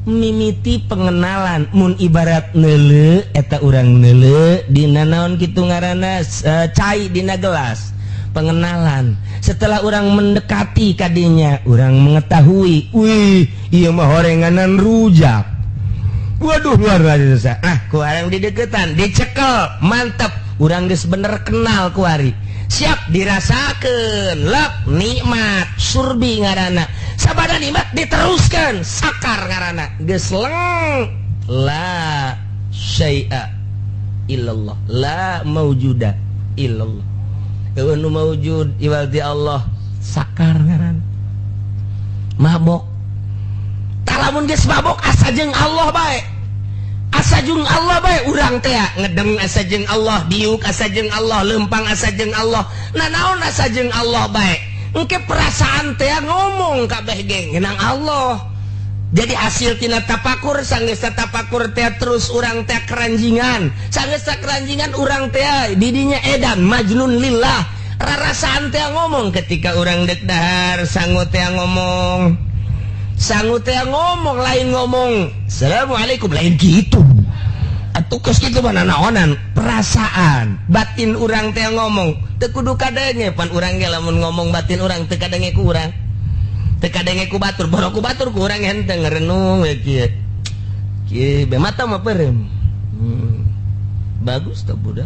mimiti pengenalan mun ibarat neule eta urang neule dina naon kitu ngaranna cai dina gelas pengenalan. Setelah orang mendekati kadinya orang mengetahui wih iya mah horenganan rujak, waduh luar biasa. Ku orang di deketan dicekel mantep urang geus bener kenal ku ari siap dirasakeun lep nikmat surbi ngaranna sabada nikmat diteruskan sakar ngaranna geus leng la syai'a illallah la maujuda illallah nu maujud iwaldi Allah sakar ngaranna mabok talamun geus mabok asa jeung Allah bae asa jeung Allah bae urang teh ngedeng asa jeung Allah diuk asa jeung Allah lempang asa jeung Allah nanaon asa jeung Allah bae engke perasaan teh ngomong kabeh geng ngeunang Allah. Jadi hasil tina tapakur sanggeus tapakur teh terus urang teh keranjingan sanggeus keranjingan urang teh didinya edan majnun lillah rarasaan teh ngomong ketika urang deuk dahar sangu teh ngomong lain ngomong assalamualaikum lain gitu atuh geus kitu mah naonan perasaan batin urang teh ngomong teu kudu kadenge pan urang ge lamun ngomong batin urang teu kadenge ku urang teu kadenge ku batur boro ku batur ku urang henteu ngeureunung we kieu kieu be mata mah perem bagus tah budak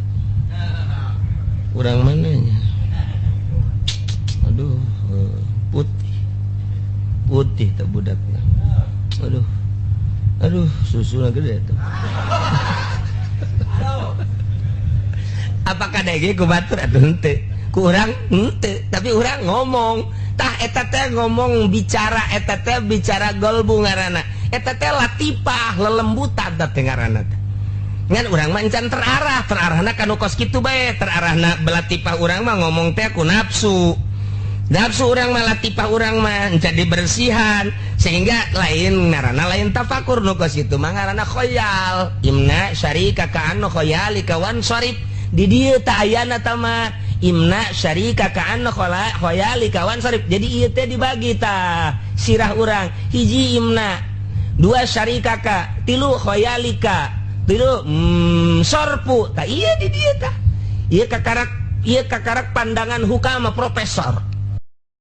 urang mananya aduh putih tak budaknya aduh susunya gede tuh apakah dege ku batur atuh henteu ku urang henteu tapi urang ngomong tah eta teh ngomong bicara eta teh bicara golbu ngaranna eta teh latifah lelembutan teh ngaranna ngan urang mah encan terarahna kanu kos kitu bae terarahna belatifah urang mah ngomong teh ku nafsu urang mah latifah urang mah jadi bersihan sehingga lain ngaranna lain tafakur nu kos kitu mah ngaranna khoyal imna syarika ka anna khoyali kawan syarif di dieu teh ayana tah mah imna syarika ka anna khoyali kawan syarif jadi ieu teh dibagi tah sirah urang hiji imna dua syarika ka tilu khoyalika tilu sorpu tah iya di dieu tah ieu kakarak pandangan hukama profesor